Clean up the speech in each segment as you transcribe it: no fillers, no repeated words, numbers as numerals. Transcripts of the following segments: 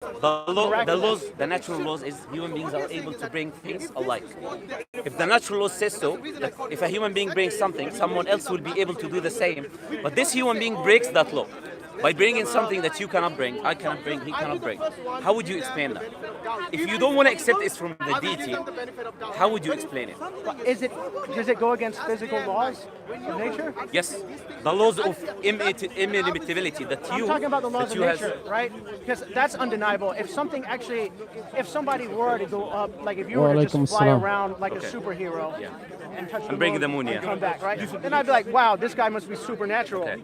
The natural laws is human beings are able to bring things alike. If the natural law says so, that if a human being brings something, someone else will be able to do the same. But this human being breaks that law by bringing something that you cannot bring, I cannot bring, he cannot bring. How would you explain that? If you don't want to accept it's from the deity, how would you explain it? Does it go against physical laws of nature? Yes, the laws of inimitability that you. I'm talking about the laws of nature, right? Because that's undeniable. If somebody were to go up, like if you were to just fly around like a superhero and touch the bring the moon moon, and come back, right? Then I'd be like, wow, this guy must be supernatural. Okay.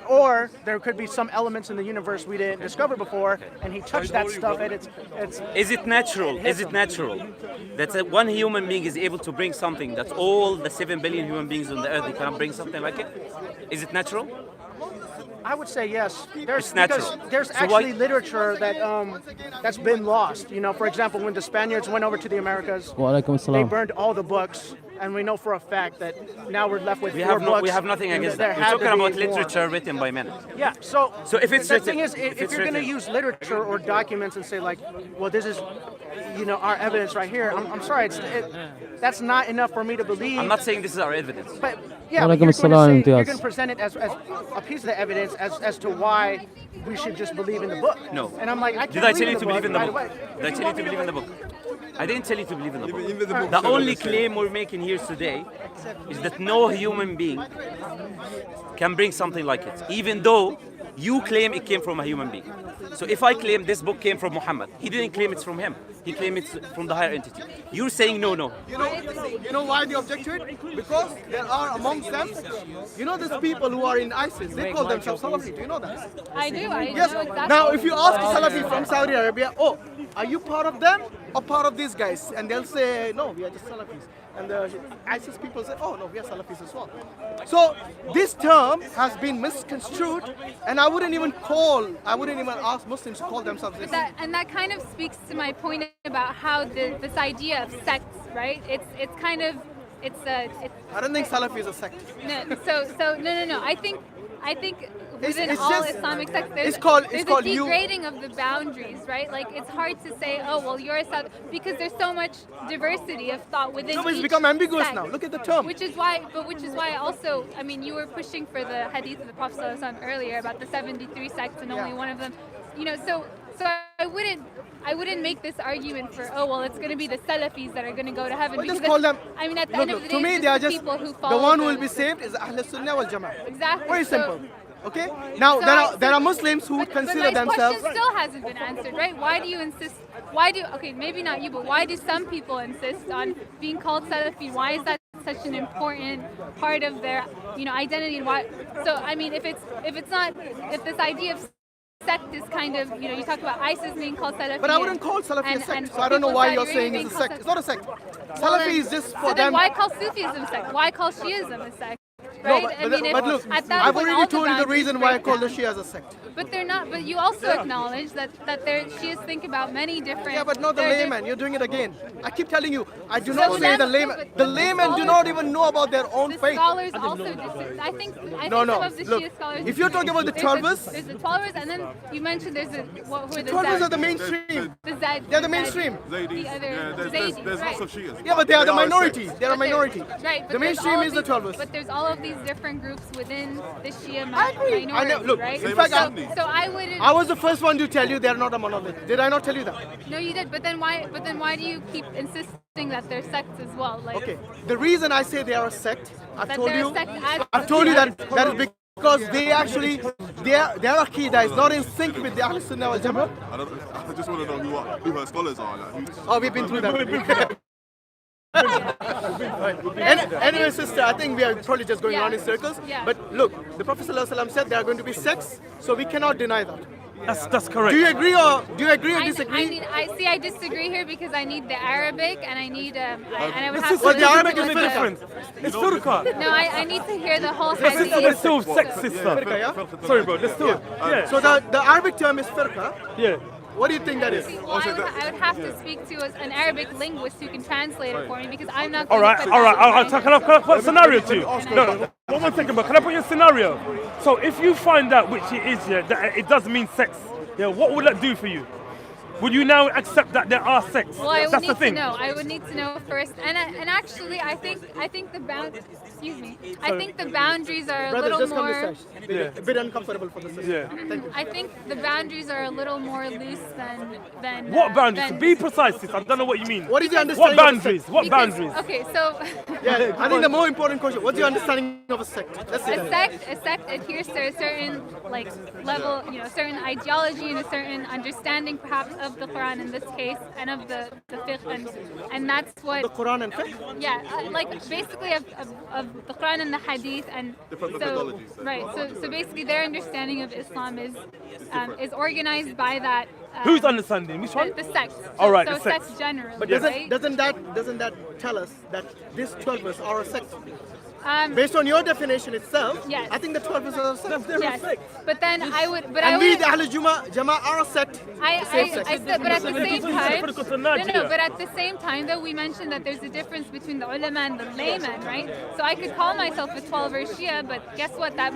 Or there could be some elements in the universe we didn't discover before, and he touched that stuff, and it's. Is it natural? Is it natural that one human being is able to bring something that all the 7 billion human beings on the earth they cannot bring something like it? Is it natural? I would say yes. It's natural. There's actually literature that's been lost. You know, for example, when the Spaniards went over to the Americas, they burned all the books, and we know for a fact that now we're left with four books. We have nothing against that. We're talking about literature written by men. Yeah. So if it's the written, thing is, if you're going to use literature or documents and say like, well, this is, you know, our evidence right here. I'm sorry, that's not enough for me to believe. I'm not saying this is our evidence. But yeah, you're going to present it as a piece of the evidence as to why we should just believe in the book. No. And I'm like, I can't Did I tell you to believe in the book? book? Did I tell you to believe in the book? I didn't tell you to believe in the book. The only claim we're making here today is that no human being can bring something like it, even though you claim it came from a human being. So if I claim this book came from Muhammad, he didn't claim it's from him. He claimed it's from the higher entity. You're saying no. You know why they object to it? Because there are amongst them, you know, these people who are in ISIS, they call themselves Salafi. Do you know that? I do. Yes. Now, if you ask a Salafi from Saudi Arabia, oh, are you part of them or part of these guys? And they'll say, no, we are just Salafis. And the ISIS people say, oh no, we are Salafis as well. So this term has been misconstrued, and I wouldn't even ask Muslims to call themselves this. And that kind of speaks to my point about how this idea of sects, right? It's I don't think Salafi is a sect. No. So no. I think within it's all just, Islamic sects, there's a degrading of the boundaries, right? Like it's hard to say, oh well, you're a sect, because there's so much diversity of thought within. No, but it's each become ambiguous sect. now. Look at the term. Which is why also, I mean, you were pushing for the hadith of the Prophet ﷺ earlier about the 73 sects and only one of them, you know. So I wouldn't make this argument for, oh well, it's going to be the Salafis that are going to go to heaven. Well, just call them. I mean, at the end of the day, to me, they are just people who the one who will be saved is Ahl Sunnah wal Jama'ah. Exactly. Very simple. Okay. Now there are Muslims who consider themselves. But my question still hasn't been answered, right? Why do you insist? Okay, maybe not you, but why do some people insist on being called Salafi? Why is that such an important part of their, you know, identity? And why? So I mean, if this idea of sect is kind of, you know, you talk about ISIS being called Salafi. But I wouldn't call Salafi a sect, so I don't know why you're saying it's a sect. It's not a sect. Salafi is just for them. Then why call Sufism a sect? Why call Shiism a sect? Right? No, but look, I've already told you the reason why I call the Shia as a sect. But they're not. But you also acknowledge that Shias think about many different. Yeah, but not the layman. You're doing it again. I keep telling you, I do not say the layman. The laymen do not even know about their own faith. Scholars also disagree. I think no. Some of the Look, Shia scholars. If you're talking about the Twelvers, there's the Twelvers, and then you mentioned there's the Twelvers are the mainstream. They're the mainstream. There's lots of Shias. Yeah, but they are the minority. They're a minority. Right. The mainstream is the Twelvers. But there's all of these different groups within the Shia minority, Look, right? in fact, so I wouldn't. I was the first one to tell you they're not a monolith. Did I not tell you that? No, you did. But then why do you keep insisting that they're sects as well? Like, okay. The reason I say they are a sect, I've told you that is because they actually their Aqidah is not in sync with the Ahl Sunnah wal Jama'ah. I just want to know who her scholars are. Oh, we've been through that. Anyway, sister, I think we are probably just going around in circles. Yeah. But look, the Prophet ﷺ said there are going to be sects, so we cannot deny that. That's correct. Do you agree or disagree? I disagree here because I need the Arabic and I need and I would have to. Well, the Arabic is different. It's furqa. No, I need to hear the whole Sister, hadith. let's do sex, sister. Firqa, yeah? Sorry, bro. Let's do it. Yeah. So the Arabic term is firqa. Yeah. What do you think that is? Well, I would have to speak to an Arabic linguist who can translate it for me because I'm not. All right. Can I put a scenario to you? No. One second, but can I put you a scenario? So if you find out which it is, that it does mean sex, what would that do for you? would you now accept that there are sects? Well, I would That's need the thing. to know. I would need to know first. And actually, I think the I think the boundaries are a Brothers, little just come more. this side. A bit uncomfortable for the system. Yeah. Thank you. I think the boundaries are a little more loose than. What boundaries? than- Be precise, sis. I don't know what you mean. What is your What understanding of a boundaries? sect? What because- boundaries? Okay, so Yeah, I think the more important question, what's your understanding of a sect? Let's say that. a sect adheres to a certain level, certain ideology and a certain understanding perhaps of the Quran in this case and of the fiqh and that's what The Quran and fiqh? yeah, basically of the Quran and the Hadith and Different so methodologies. right. So basically their understanding of Islam is organized by that. Who's understanding? Which one? The sects. All right, So the sects. sects generally. But right? doesn't that tell us that these 12 are a sect? Um, Based on your definition itself, Yes. I think the 12 are a sect. yes. But then I would. But And I we, would. the Ahl Jama'ah, are a sect. I said, but at the same time, Najia. no, but at the same time, though, we mentioned that there's a difference between the ulama and the layman, right? So I could call myself a 12er Shia, but guess what? That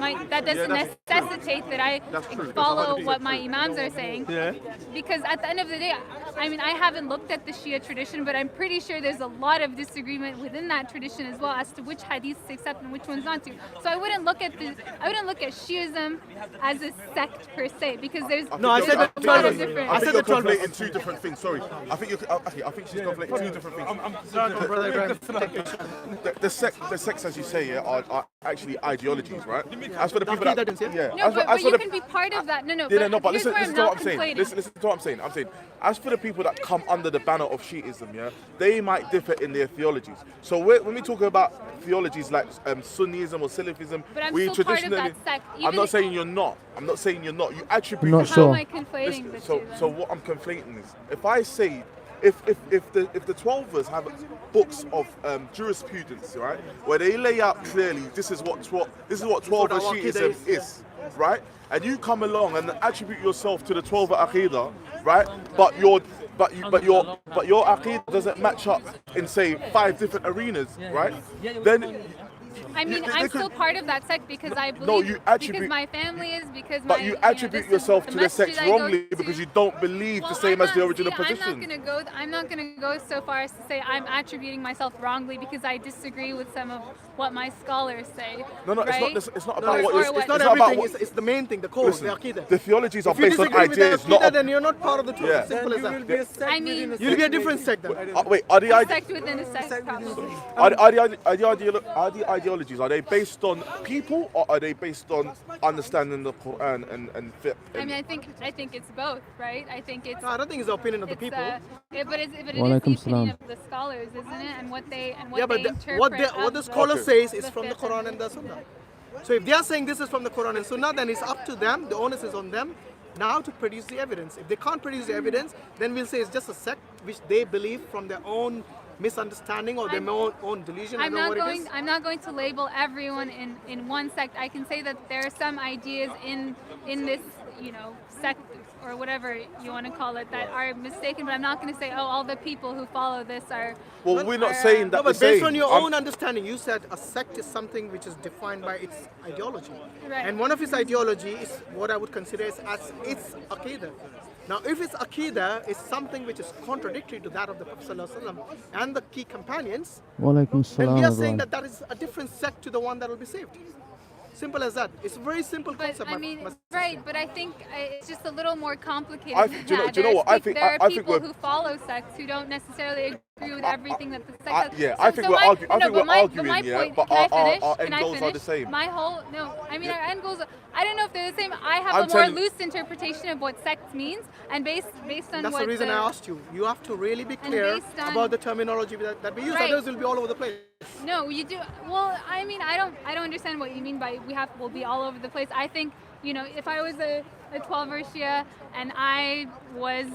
doesn't necessitate that I true. follow That's what my imams are saying. Yeah. Because at the end of the day, I mean, I haven't looked at the Shia tradition, but I'm pretty sure there's a lot of disagreement within that tradition as well as to which hadiths to accept and which ones not to. So I wouldn't look at Shiism as a sect per se, because there's No, I said the a lot of 12ers. different. I I said think the you're 12ers. conflating two different things. Sorry, I think she's conflating two different things. The sects, as you say, yeah, are actually ideologies, right? As for the people that, Aqeedah, yeah. No, as for, but as for you the, can be part of that. No, yeah, no, but here's listen, where listen I'm to not what I'm saying. conflating. Listen to what I'm saying. I'm saying, as for the people that come under the banner of Shiism, yeah, they might differ in their theologies. So when we talk about theologies like Sunnism or Salafism, But I'm we still part of traditionally. that sect, I'm even not if- saying you're not. I'm not saying you're not. You attribute. Not How sure. am I conflating the two? So what I'm conflating is, if I say, if the 12ers have books of jurisprudence, right, where they lay out clearly, this is what 12er Shiism is, right, and you come along and attribute yourself to the 12er Aqidah, right, but your Aqidah doesn't match up in say 5 different arenas, right, then. I mean, They I'm could- still part of that sect because I believe, you attribute- because my family is, because But my, you know, attribute this is yourself to the masjid sex I go wrongly to. because you don't believe Well, the same I'm as the not- original see, position. I'm not gonna go so far as to say I'm attributing myself wrongly because I disagree with some of what my scholars say. No, right? it's not No, about what or you're. what- It's not about everything, what- it's the main thing, the core, Listen, the Aqeedah. the theologies are If you based on disagree with the ideas, not. Aqeedah, then you're not part of the 12. Yeah. Simple as that. I mean, You'll be a different sect then. Wait, are the a ide- sect within a sect, probably. are the ideologies, are they based on people or are they based on understanding the Quran and fiqh? I mean, I think it's both, right? I think it's. No, I don't think it's the opinion of the It's, people. yeah, but it is the Walaikum opinion salam. of the scholars, isn't it? And what they Yeah, but they the, interpret what of the scholar Okay. says is from the fiqh Quran and the Sunnah. So if they are saying this is from the Quran and Sunnah, then it's up to them. The onus is on them now to produce the evidence. If they can't produce the evidence, then we'll say it's just a sect which they believe from their own misunderstanding or their own delusion. I I'm don't know not what it going. is. I'm not going to label everyone in one sect. I can say that there are some ideas in this, sect or whatever you want to call it that are mistaken. But I'm not going to say, oh, all the people who follow this are. Well, we're not are, saying that No, the but based same. on your I'm- own understanding, you said a sect is something which is defined by its ideology. Right. And one of its ideology is what I would consider as its Aqeedah. Now, if its Aqeedah is something which is contradictory to that of the Prophet ﷺ and the key companions, Walaikum then salam. we are saying everyone. that that is a different sect to the one that will be saved. Simple as that. It's a very simple But concept. I mean, my- right? But I think it's just a little more complicated I- than do you know- that. do you know what? I think- there are I think people we're- who follow sects who don't necessarily agree with everything that the sect says. yeah, So- I think so we're my- arguing. I no, think but we're my arguing, yeah. point- But can I finish? our Can end I goals are finish? the same. My whole no, I mean our end goals. I don't know if they're the same. I have I'm a more telling- loose interpretation of what sect means, and based on That's what the reason I asked you. You have to really be clear based on- about the terminology that we use. Right. Others will be all over the place. No, you do. Well, I mean, I don't understand what you mean by we'll be all over the place. I think, if I was a 12er Shia and I was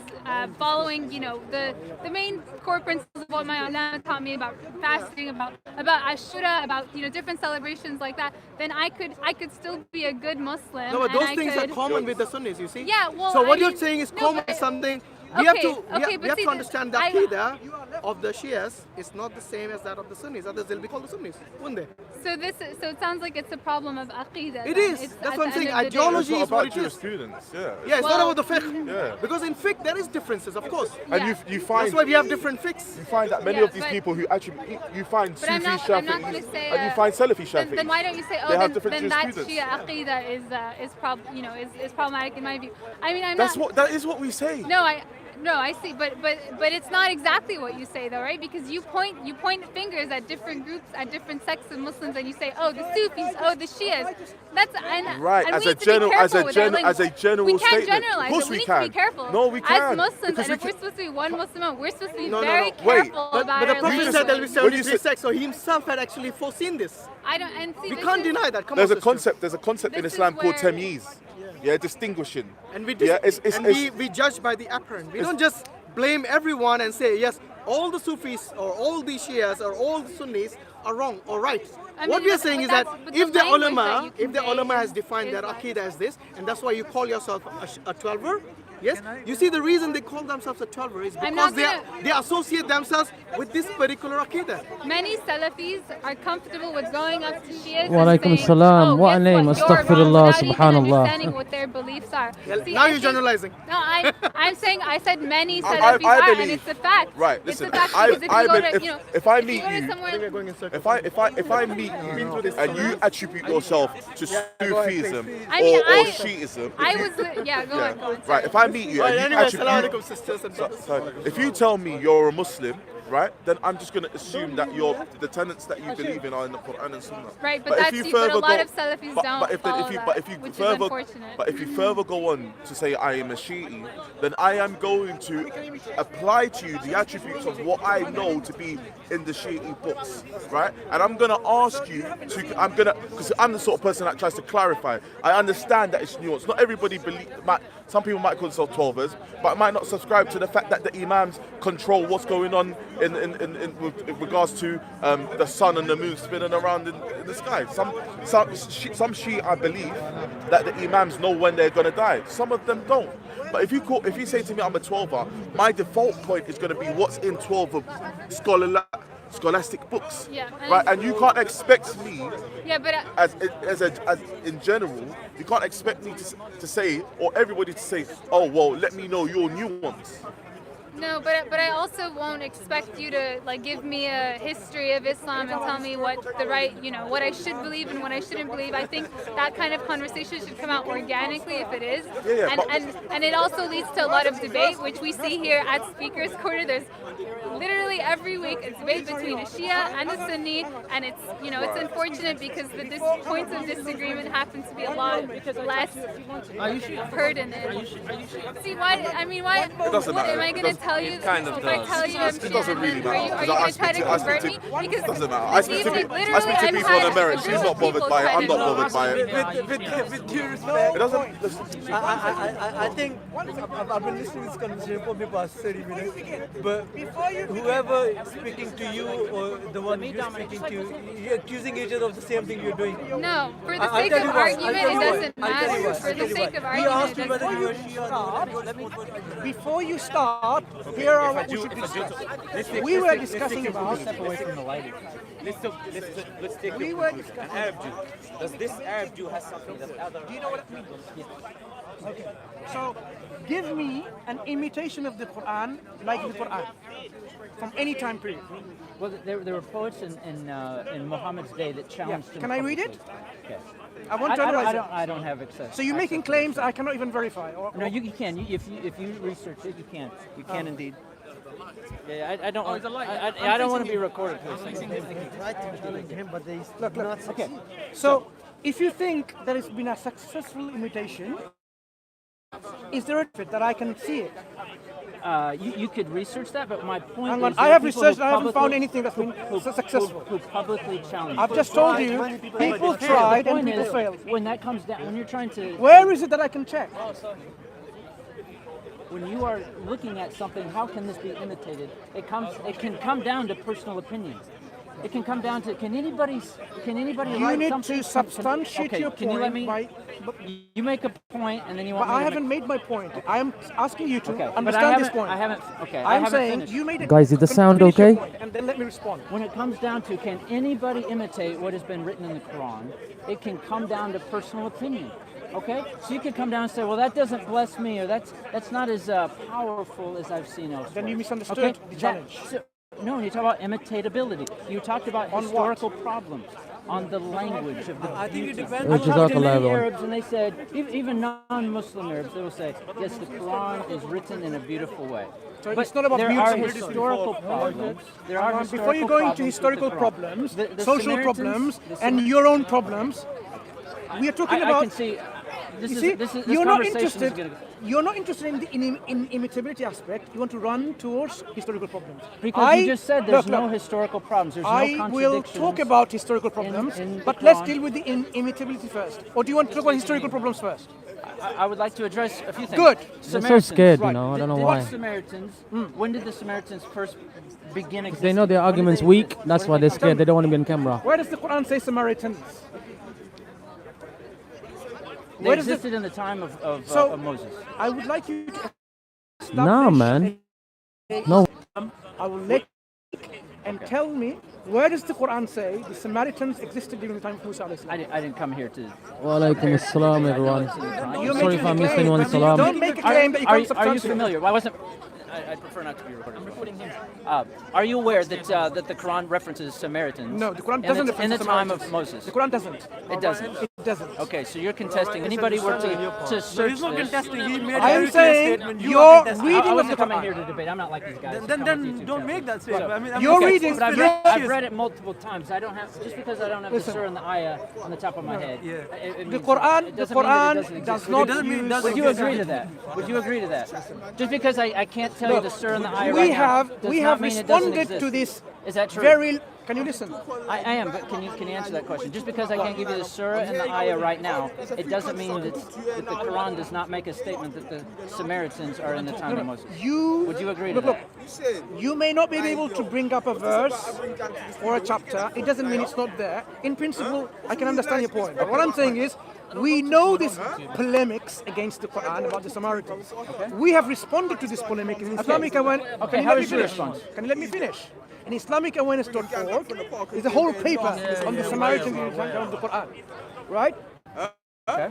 following, the main core principles of what my ulama taught me about fasting, about Ashura, about different celebrations like that, then I could still be a good Muslim. No, but and those I things are could- common with the Sunnis, you see? Yeah, well, So what I you're mean, saying is no, common but- is something. Okay, We have okay, to but see, understand the I- Aqeedah of the Shias is not the same as that of the Sunnis. Others they'll be called the Sunnis, wouldn't they? So it sounds like it's a problem of aqidah. It then. is. It's That's at what I'm the saying. end of the day. Ideology It's is not what about it is. jurisprudence. Yeah. Yeah, it's not Well- about the fiqh. Yeah. Because in fiqh there is differences, of course. And Yeah. you find That's why we have different fiqhs. you find that many Yeah, of these but- people who actually you find But I'm Sufi not gonna Shafi'is say. and you find Salafi Shafi'is. Then why don't you say, They have oh, different then that jurisprudence. Shia aqidah is problematic in my view. I mean, That is what we say. No, I see, but it's not exactly what you say though, right? Because you point fingers at different groups, at different sects of Muslims, and you say, oh, the Sufis, oh, the Shias. That's Right, and as we a need to be general, as careful a with that general, as a language. general We can't statement. generalize. Of course it. we need can. to be careful. No, we can. As Muslims, Because and if we we're supposed to be one Muslim, we're supposed to be No, very wait. careful But about the our Prophet language. said there'll be When you 73 say- sects, so he himself had actually foreseen this. I don't and see. We this can't is- deny that. Come There's on, a sister. concept in This is Islam called where- tamyiz. Yeah, distinguishing. And we Yeah, we judge by the apparent. We don't just blame everyone and say yes, all the Sufis or all the Shias or all the Sunnis are wrong or right. I What mean, we are but saying is that's- that but if the the language that ulama, you if the convey ulama has is defined their like- aqidah as this, and that's why you call yourself a 12er, yes, you see the reason they call themselves a 12er is I'm because not they associate themselves with this particular aqidah. Many Salafis are comfortable with going up to Shias Wa alaikum and saying, salam. oh, What a guess name. what? You're Astaghfirullah, wrong, without even subhanallah. understanding what their beliefs are. See, Now I you're think- generalizing. No, I'm saying I said many I Salafis are, believe- and it's a fact. Right, It's listen, a fact I- because if I you go be- to, if- you know, if I you meet go to you- somewhere- I think we're going in circles. If I meet you and you attribute yourself to Sufism I mean, or Shiism, I was, yeah, go on, go on. right? If I meet you and you Anyway, attribute, assalamu alaikum, sisters and brothers. so if you tell me you're a Muslim, right, then I'm just going to assume that the tenets that you believe in are in the Quran and Sunnah. Right, but that's you, but a lot of Salafis don't follow which is further, unfortunate. But if you further go on to say I am a Shi'i, then I am going to apply to you the attributes of what I know to be in the Shi'i books, right? And I'm going to ask you because I'm the sort of person that tries to clarify. I understand that it's nuanced. Not everybody some people might call themselves 12ers, but might not subscribe to the fact that the Imams control what's going on with regards to the sun and the moon spinning around in the sky. Some Shia believe that the Imams know when they're going to die. Some of them don't. But if you say to me I'm a 12er, my default point is going to be what's in 12 of scholastic books, Yeah, right? And you can't expect me, Yeah, but as in general, you can't expect me to say, or everybody to say, oh well, let me know your nuance. no, but I also won't expect you to like give me a history of Islam and tell me what the right, what I should believe and what I shouldn't believe. I think that kind of conversation should come out organically if it is. And it also leads to a lot of debate, which we see here at Speaker's Corner. There's literally every week a debate between a Shia and a Sunni, and it's it's unfortunate because the points of disagreement happen to be a lot less heard in it. See why? I mean, why? It doesn't What, matter. am I going to tell you? It kind of if I does. tell you I'm It doesn't Shia, really then matter. are you going to try to convert me? Because It doesn't matter. I speak to people on America. She's not bothered by it. I'm not bothered by it. With due respect, It doesn't. Listen, I think I've been listening to this conversation for the past 30 minutes, but whoever is speaking to you or the one you're speaking to, you're accusing each other of the same thing you're doing. no, for the I'll sake tell of you what, argument, I'll tell it you what, doesn't I'll tell you matter. what, For I'll the tell you sake what. of He asked you argument, it whether doesn't you were Shia. Before you start, here are what we should discuss. We were discussing about step away from the lighting. Let's take We were discussing- an Arab Jew. Does this Arab Jew has something that other? Do you know what it means? Okay. So, give me an imitation of the Quran like the Quran from any time period. Well, there were poets in Muhammad's day that challenged him. Can I read it? Okay. I want to analyze it. I don't have access. So you're making claims I cannot even verify. No, you can. If you research it, you can. You can indeed. Yeah, I don't. I don't want to be recorded. Look. Okay. So, if you think there has been a successful imitation, is there a fit that I can see it? You could research that, but my point Hang on, is I there are have people researched who and I haven't found publicly- anything that's been successful. Who publicly challenge. I've just told you, people tried and Point people is, failed. when that comes down, when you're trying to, Where is it that I can check? when you are looking at something, how can this be imitated? It can come down to personal opinion. it can come down to can anybody You write need something? to substantiate your Can you let point me? You make a point and then you want But me I to haven't made my point. I am asking you to Okay, but understand this point. I haven't. Okay, I am haven't saying finished. you made it. Guys, is the sound finish your okay? point, and then let me respond. When it comes down to can anybody imitate what has been written in the Quran, it can come down to personal opinion. Okay, so you can come down and say, well, that doesn't bless me, or that's not as powerful as I've seen elsewhere. Then you misunderstood the challenge. No, you talk about imitatability. You talked about historical problems on the language of the. I think it depends. I talked to many Arabs, and they said, even non-Muslim Arabs, they will say, yes, the Quran is written in a beautiful way. So but it's not about there beauty. are historical problems. There are historical Before you go into problems historical with the Quran. problems, The social Samaritans- problems, the and your own problems, we are talking I about. can see. This you're not conversation is interested. gonna- You're not interested in imitability aspect. You want to run towards historical problems. Because you just said there's no look, historical problems. There's I no will contradictions. talk about historical problems, in the but let's Quran. deal with the imitability first. Or do you want to talk about historical problems first? I would like to address a few things. Good. They're so scared, you know. I don't know Did why. the Samaritans? When did the Samaritans first begin existing? They know their argument's weak. That's why they're scared. They don't want to be on camera. Where does the Quran say Samaritans? They Where does it- existed in the time of So- Moses. I would like you to establish. Nah, man. No. I will let and tell me where does the Quran say the Samaritans existed during the time of Musa alayhi salam? I didn't come here to. Wa alaikum assalam, everyone. You're Sorry making if a I missed claim, anyone's but you salam. Don't make a claim that you can't Are you substantiate. familiar? Well, I wasn't. I prefer not to be recorded. I'm recording him. Are you aware that that the Quran references Samaritans? No, the Quran in doesn't the, reference in the time Samaritans. of Moses. The Quran doesn't. It doesn't. It doesn't. Okay, so you're contesting. Anybody were to search He's not this. contesting. He made I a am very clear saying statement. You you're are contesting. reading I of the wasn't coming Quran. here to debate. I'm not like these guys. Then don't make that statement. I mean, You're okay, reading- But you're- I've read it multiple times. I don't have just because I don't have the surah and the ayah on the top of my head. Yeah. It The means- Quran, it the doesn't mean that Quran it doesn't does exist. not doesn't mean it use. doesn't Would you exist. agree to that? Would you agree to that? Just because I can't tell you the surah and the ayah We right now have does we not have mean it doesn't responded to exist. this. Is that true? Very. Can you listen? I am, but can you answer that question? Just because I can't give you the surah and the ayah right now, it doesn't mean that the Quran does not make a statement that the Samaritans are in the time of Moses. Would you agree to Look, that? you may not be able to bring up a verse or a chapter. It doesn't mean it's not there. In principle, I can understand your point. But what I'm saying is, we know this polemics against the Quran about the Samaritans. We have responded to this polemic in Islamic Awareness. Okay, how is your response? Can you let me finish? In IslamicAwareness.org is a whole paper on the Samaritans in the Quran, right? Okay.